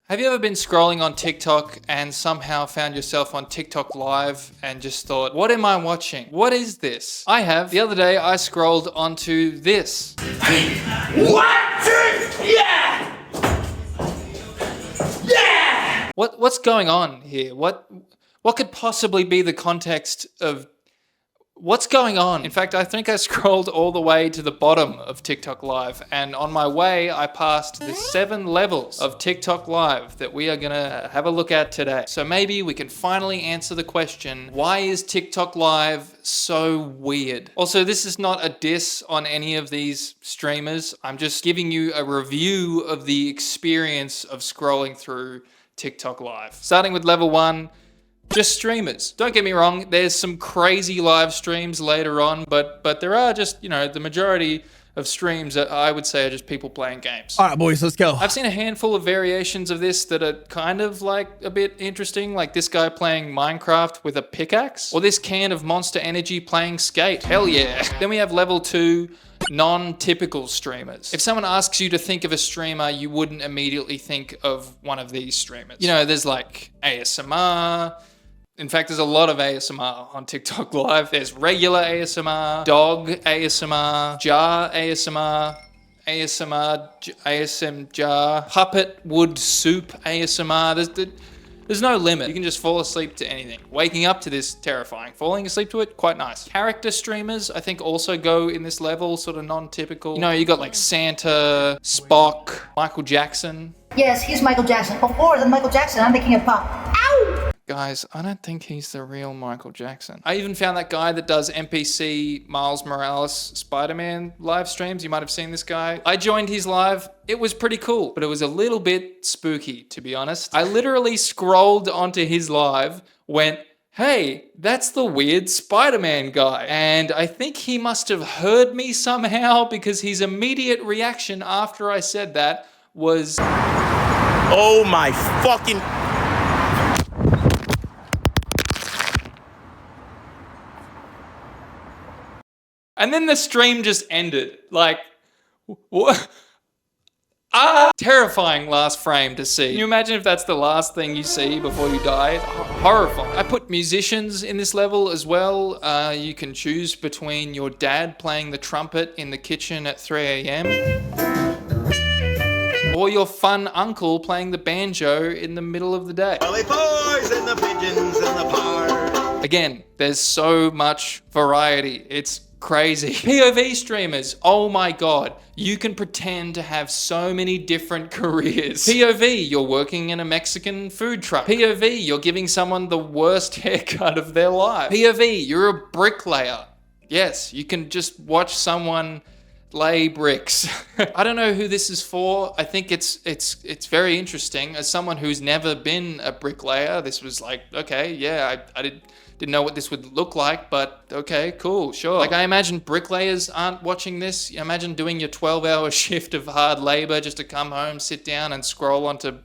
Have you ever been scrolling on TikTok and somehow found yourself on TikTok Live and just thought, what am I watching? What is this? I have. The other day I scrolled onto this. What? Yeah! Yeah! What's going on here? What could possibly be the context of what's going on? In fact, I think I scrolled all the way to the bottom of TikTok Live, and on my way, I passed the 7 levels of TikTok Live that we are gonna have a look at today. So maybe we can finally answer the question, why is TikTok Live so weird? Also, this is not a diss on any of these streamers. I'm just giving you a review of the experience of scrolling through TikTok Live. Starting with level 1, just streamers. Don't get me wrong, there's some crazy live streams later on, but there are just, the majority of streams that I would say are just people playing games. All right, boys, let's go. I've seen a handful of variations of this that are kind of like a bit interesting, like this guy playing Minecraft with a pickaxe, or this can of Monster Energy playing Skate. Hell yeah. Then we have level 2, non-typical streamers. If someone asks you to think of a streamer, you wouldn't immediately think of one of these streamers. There's like ASMR. In fact, there's a lot of ASMR on TikTok Live. There's regular ASMR, dog ASMR, jar ASMR, ASM jar, puppet wood soup ASMR. There's no limit. You can just fall asleep to anything. Waking up to this, terrifying. Falling asleep to it, quite nice. Character streamers, I think, also go in this level, sort of non-typical. You got like Santa, Spock, Michael Jackson. Yes, he's Michael Jackson. Before the Michael Jackson, I'm the king of pop. Ow! Guys, I don't think he's the real Michael Jackson. I even found that guy that does NPC Miles Morales Spider-Man live streams. You might have seen this guy. I joined his live. It was pretty cool, but it was a little bit spooky, to be honest. I literally scrolled onto his live, went, hey, that's the weird Spider-Man guy. And I think he must have heard me somehow, because his immediate reaction after I said that was, Oh my fucking... and then the stream just ended. Like, what? Terrifying last frame to see. Can you imagine if that's the last thing you see before you die? It's horrifying. I put musicians in this level as well. You can choose between your dad playing the trumpet in the kitchen at 3 a.m. or your fun uncle playing the banjo in the middle of the day. Early boys and the pigeons and the park. Again, there's so much variety. It's crazy. POV streamers, oh my god, you can pretend to have so many different careers. POV, you're working in a Mexican food truck. POV, you're giving someone the worst haircut of their life. POV, you're a bricklayer. Yes, you can just watch someone lay bricks. I don't know who this is for. I think it's very interesting. As someone who's never been a bricklayer, this was like, okay, yeah, I didn't know what this would look like, but okay, cool, sure. Like, I imagine bricklayers aren't watching this. You imagine doing your 12-hour shift of hard labor just to come home, sit down and scroll onto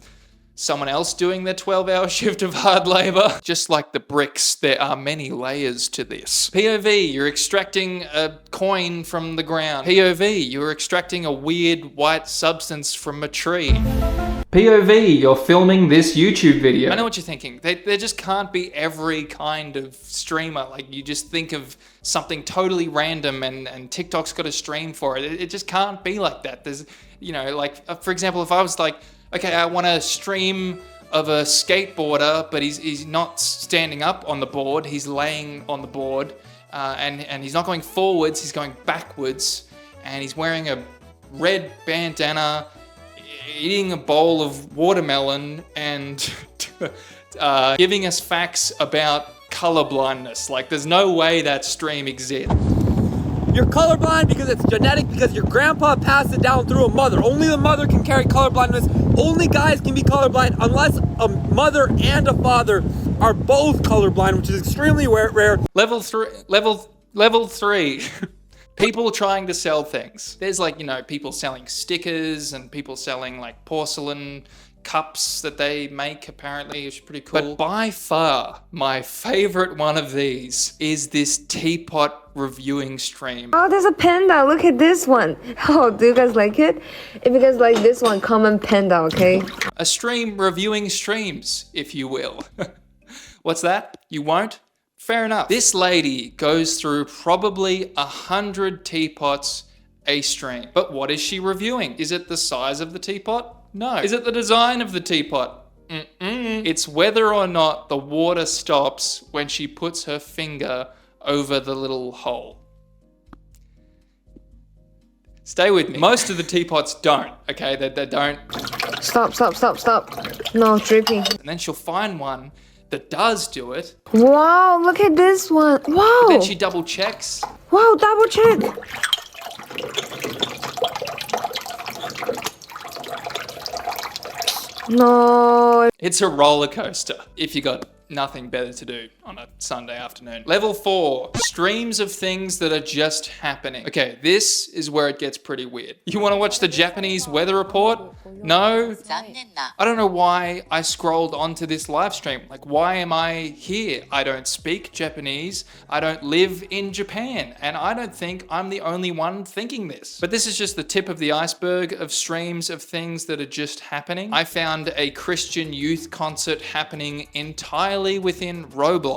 someone else doing their 12-hour shift of hard labor. Just like the bricks, there are many layers to this. POV, you're extracting a coin from the ground. POV, you're extracting a weird white substance from a tree. POV, you're filming this YouTube video. I know what you're thinking. There just can't be every kind of streamer. Like, you just think of something totally random and TikTok's got a stream for it. It just can't be like that. There's, for example, if I was like, okay, I want a stream of a skateboarder, but he's not standing up on the board. He's laying on the board, and he's not going forwards. He's going backwards, and he's wearing a red bandana, eating a bowl of watermelon, and giving us facts about color blindness. Like, there's no way that stream exists. You're colorblind because it's genetic, because your grandpa passed it down through a mother. Only the mother can carry colorblindness. Only guys can be colorblind unless a mother and a father are both colorblind, which is extremely rare. Level 3. People trying to sell things. There's like, people selling stickers and people selling like porcelain cups that they make, apparently. It's pretty cool. But by far, my favorite one of these is this teapot reviewing stream. Oh, there's a panda. Look at this one. Oh, do you guys like it? If you guys like this one, comment panda, okay? A stream reviewing streams, if you will. What's that? You won't? Fair enough. This lady goes through probably 100 teapots a stream. But what is she reviewing? Is it the size of the teapot? No. Is it the design of the teapot? It's whether or not the water stops when she puts her finger over the little hole. Stay with me. Most of the teapots don't, okay? They don't. Stop. No, dripping. And then she'll find one that does do it. Wow, look at this one. Wow. Then she double checks. Wow, double check. No. It's a roller coaster if you got nothing better to do on a Sunday afternoon. Level 4, streams of things that are just happening. Okay, this is where it gets pretty weird. You want to watch the Japanese weather report? No? I don't know why I scrolled onto this live stream. Like, why am I here? I don't speak Japanese. I don't live in Japan. And I don't think I'm the only one thinking this. But this is just the tip of the iceberg of streams of things that are just happening. I found a Christian youth concert happening entirely within Roblox.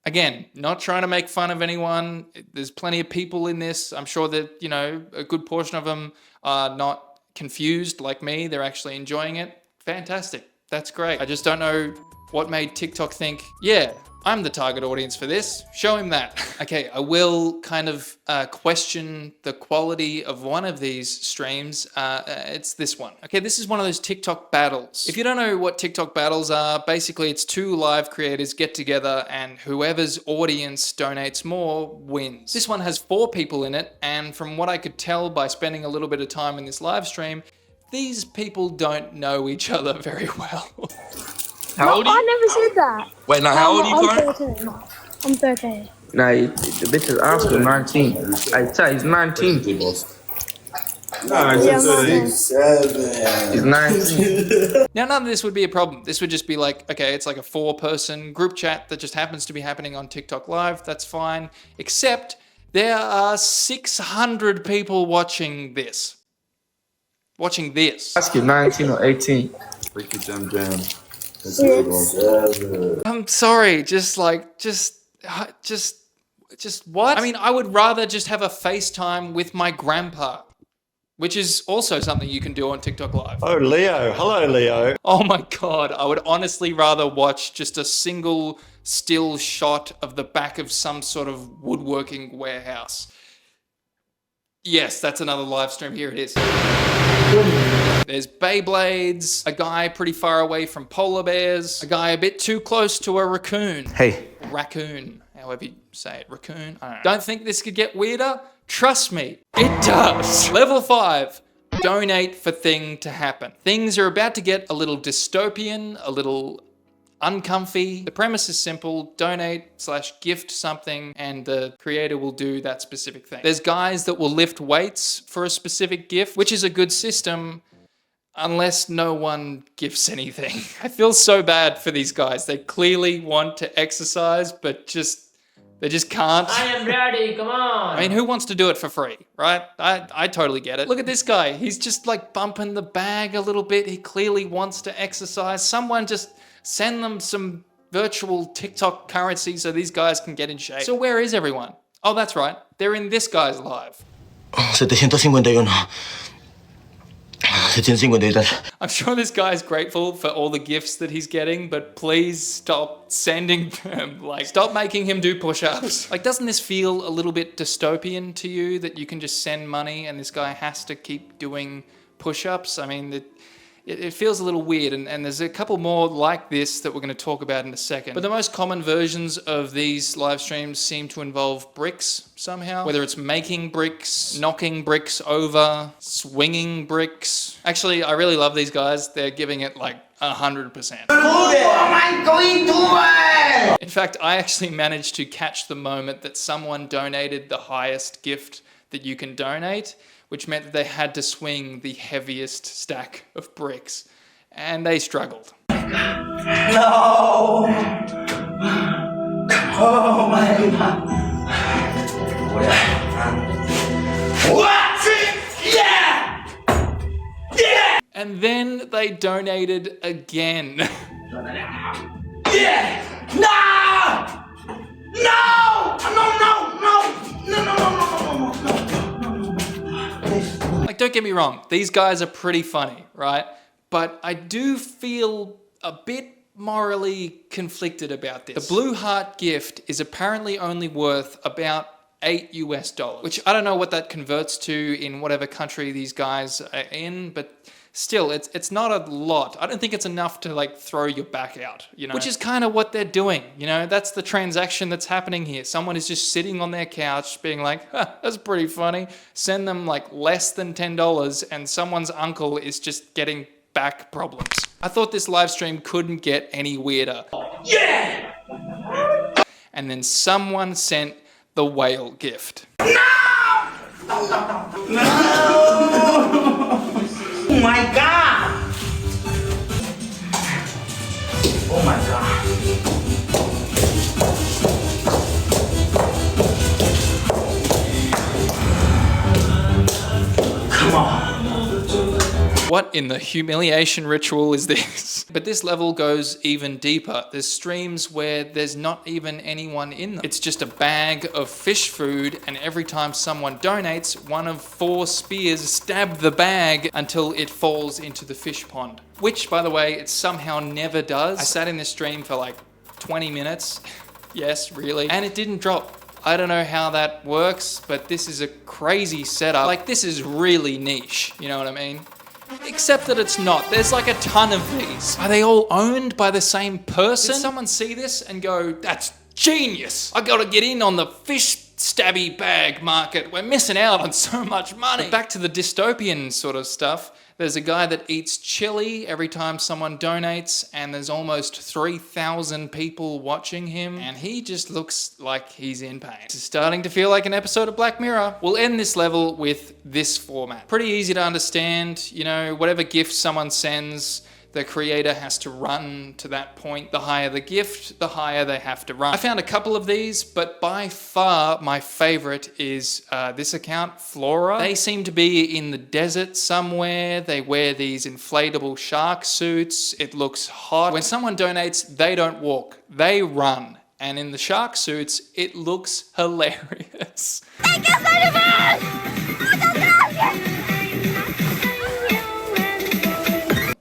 Again, not trying to make fun of anyone. There's plenty of people in this. I'm sure that, you know, a good portion of them are not confused like me. They're actually enjoying it. Fantastic. That's great. I just don't know what made TikTok think, yeah, I'm the target audience for this. Show him that. Okay, I will kind of question the quality of one of these streams. It's this one. Okay, this is one of those TikTok battles. If you don't know what TikTok battles are, basically it's two live creators get together and whoever's audience donates more wins. This one has 4 people in it, and from what I could tell by spending a little bit of time in this live stream, these people don't know each other very well. How old are you? I never said that. Wait, now how old are you, I'm Clark? 13. I'm 13. Nah, the bitch is asking 19. I tell you, he's 19. Yeah, I'm 19. He's 19. Now, none of this would be a problem. This would just be like, okay, it's like a 4-person group chat that just happens to be happening on TikTok Live. That's fine. Except there are 600 people watching this. Ask you 19 or 18. Freaky Jam Jam. I'm sorry, just what? I mean, I would rather just have a FaceTime with my grandpa, which is also something you can do on TikTok Live. Oh, Leo. Hello, Leo. Oh my God, I would honestly rather watch just a single still shot of the back of some sort of woodworking warehouse. Yes, that's another live stream. Here it is. There's Beyblades, a guy pretty far away from polar bears, a guy a bit too close to a raccoon. Hey. Raccoon, however you say it, raccoon. I don't know. Don't think this could get weirder? Trust me, it does. Level 5, donate for thing to happen. Things are about to get a little dystopian, a little uncomfy. The premise is simple: donate/gift something and the creator will do that specific thing. There's guys that will lift weights for a specific gift, which is a good system unless no one gifts anything. I feel so bad for these guys. They clearly want to exercise, but they just can't. I am ready, come on. I mean, who wants to do it for free, right? I totally get it. Look at this guy. He's just like bumping the bag a little bit. He clearly wants to exercise. Someone just send them some virtual TikTok currency so these guys can get in shape. So where is everyone? Oh, that's right. They're in this guy's live. 751. 753. I'm sure this guy's grateful for all the gifts that he's getting, but please stop sending them. Like, stop making him do push-ups. Like, doesn't this feel a little bit dystopian to you that you can just send money and this guy has to keep doing push-ups? I mean, it feels a little weird, and there's a couple more like this that we're going to talk about in a second. But the most common versions of these live streams seem to involve bricks somehow. Whether it's making bricks, knocking bricks over, swinging bricks. Actually, I really love these guys. They're giving it like 100%. In fact, I actually managed to catch the moment that someone donated the highest gift that you can donate, which meant that they had to swing the heaviest stack of bricks, and they struggled. No! Oh my god. What? Yeah! Yeah! And then they donated again. Yeah! No! No! No, no, no! No, no, no, no, no, no. Like, don't get me wrong, these guys are pretty funny, right? But I do feel a bit morally conflicted about this. The Blue Heart gift is apparently only worth about $8 US, which I don't know what that converts to in whatever country these guys are in, but still, it's not a lot. I don't think it's enough to like throw your back out, you know? Which is kind of what they're doing, you know? That's the transaction that's happening here. Someone is just sitting on their couch being like, that's pretty funny. Send them like less than $10 and someone's uncle is just getting back problems. I thought this live stream couldn't get any weirder. Yeah! And then someone sent the whale gift. No! No, no, no. No! Oh my god! Oh my god. Come on. What in the humiliation ritual is this? But this level goes even deeper. There's streams where there's not even anyone in them. It's just a bag of fish food, and every time someone donates, one of 4 spears stab the bag until it falls into the fish pond. Which, by the way, it somehow never does. I sat in this stream for like 20 minutes. Yes, really. And it didn't drop. I don't know how that works, but this is a crazy setup. Like, this is really niche, you know what I mean? Except that it's not. There's like a ton of these. Are they all owned by the same person? Did someone see this and go, that's genius. I gotta get in on the fish stabby bag market. We're missing out on so much money. But back to the dystopian sort of stuff. There's a guy that eats chili every time someone donates, and there's almost 3,000 people watching him, and he just looks like he's in pain. This is starting to feel like an episode of Black Mirror. We'll end this level with this format. Pretty easy to understand, you know, whatever gift someone sends, the creator has to run to that point. The higher the gift, the higher they have to run. I found a couple of these, but by far my favorite is this account, Flora. They seem to be in the desert somewhere. They wear these inflatable shark suits. It looks hot. When someone donates, they don't walk, they run. And in the shark suits, it looks hilarious.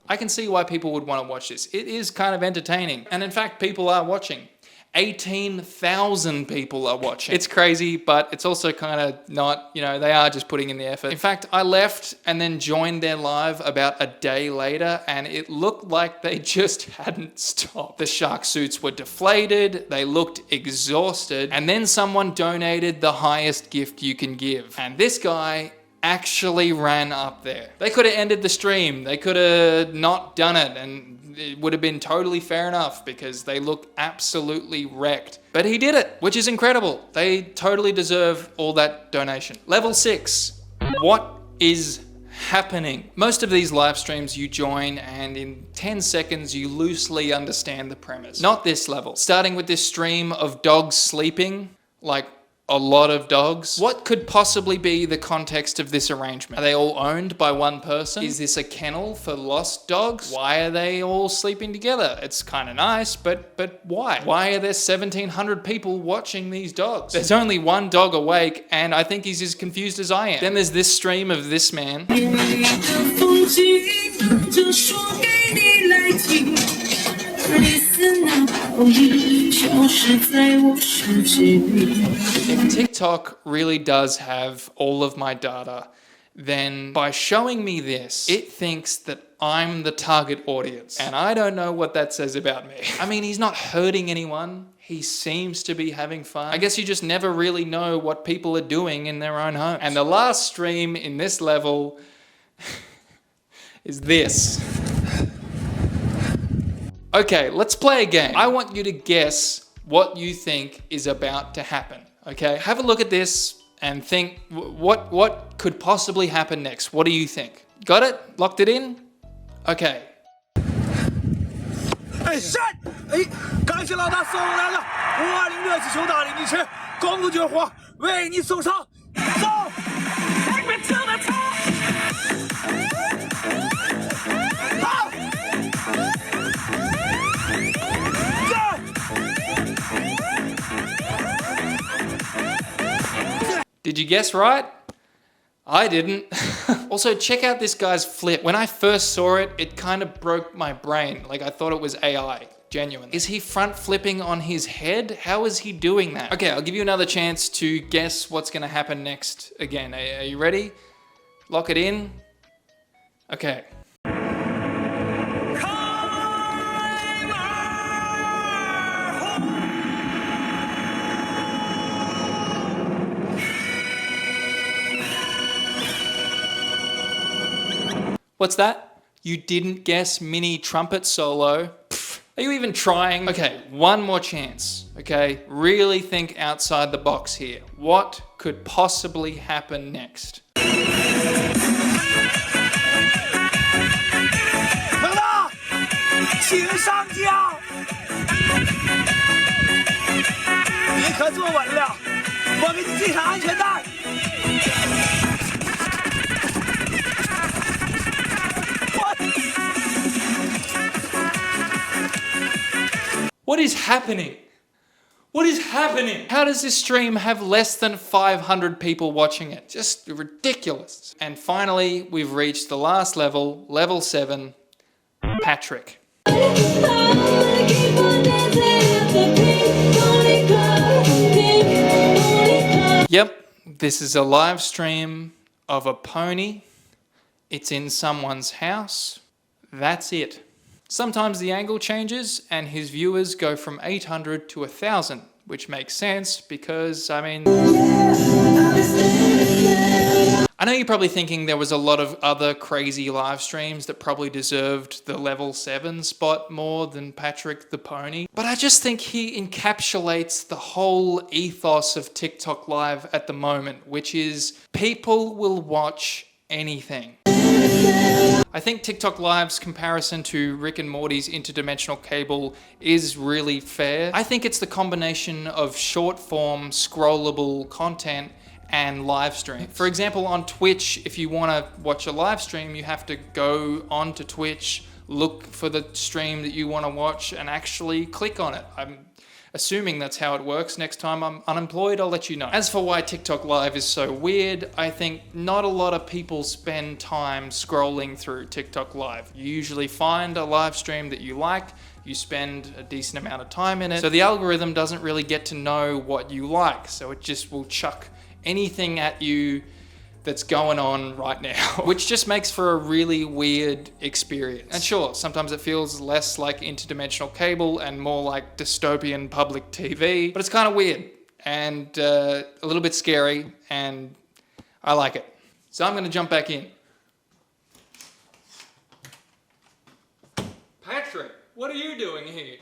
I can see why people would want to watch this. It is kind of entertaining. And in fact, people are watching. 18,000 people are watching. It's crazy, but it's also kind of not, you know, they are just putting in the effort. In fact, I left and then joined their live about a day later, and it looked like they just hadn't stopped. The shark suits were deflated, they looked exhausted, and then someone donated the highest gift you can give. And this guy actually ran up there. They could have ended the stream. They could have not done it, and it would have been totally fair enough because they look absolutely wrecked. But he did it, which is incredible. They totally deserve all that donation. Level 6. What is happening? Most of these live streams you join and in 10 seconds you loosely understand the premise. Not this level. Starting with this stream of dogs sleeping, like a lot of dogs. What could possibly be the context of this arrangement? Are they all owned by one person? Is this a kennel for lost dogs? Why are they all sleeping together? It's kind of nice, but why? Why are there 1,700 people watching these dogs? There's only one dog awake, and I think he's as confused as I am. Then there's this stream of this man. If TikTok really does have all of my data, then by showing me this, it thinks that I'm the target audience. And I don't know what that says about me. I mean, he's not hurting anyone. He seems to be having fun. I guess you just never really know what people are doing in their own homes. And the last stream in this level is this. Okay, let's play a game. I want you to guess what you think is about to happen. Okay, have a look at this and think what could possibly happen next. What do you think? Got it? Locked it in? Okay. 哎，闪！哎，感谢老大送来了520热气球大力女士，公路救火为你送上，走！ Take me to the top！ 好！ Did you guess right? I didn't. Also, check out this guy's flip. When I first saw it, it kind of broke my brain. Like I thought it was AI, genuine. Is he front flipping on his head? How is he doing that? Okay, I'll give you another chance to guess what's gonna happen next again. Are you ready? Lock it in. Okay. What's that? You didn't guess mini trumpet solo? Pfft, are you even trying? Okay, one more chance, okay? Really think outside the box here. What could possibly happen next? 老大，请上轿。你可坐稳了，我给你系上安全带。 What is happening? What is happening? How does this stream have less than 500 people watching it? Just ridiculous. And finally, we've reached the last level, level 7, Patrick. Yep, this is a live stream of a pony. It's in someone's house. That's it. Sometimes the angle changes and his viewers go from 800 to 1,000, which makes sense because, I mean... I know you're probably thinking there was a lot of other crazy live streams that probably deserved the level 7 spot more than Patrick the Pony, but I just think he encapsulates the whole ethos of TikTok Live at the moment, which is people will watch anything. I think TikTok Live's comparison to Rick and Morty's interdimensional cable is really fair. I think it's the combination of short form, scrollable content and live stream. For example, on Twitch, if you want to watch a live stream, you have to go onto Twitch, look for the stream that you want to watch and actually click on it. I'm assuming that's how it works. Next time I'm unemployed, I'll let you know. As for why TikTok Live is so weird, I think not a lot of people spend time scrolling through TikTok Live. You usually find a live stream that you like, you spend a decent amount of time in it, so the algorithm doesn't really get to know what you like, so it just will chuck anything at you that's going on right now, which just makes for a really weird experience. And sure, sometimes it feels less like interdimensional cable and more like dystopian public TV, but it's kind of weird and a little bit scary, and I like it. So I'm gonna jump back in. Patrick, what are you doing here?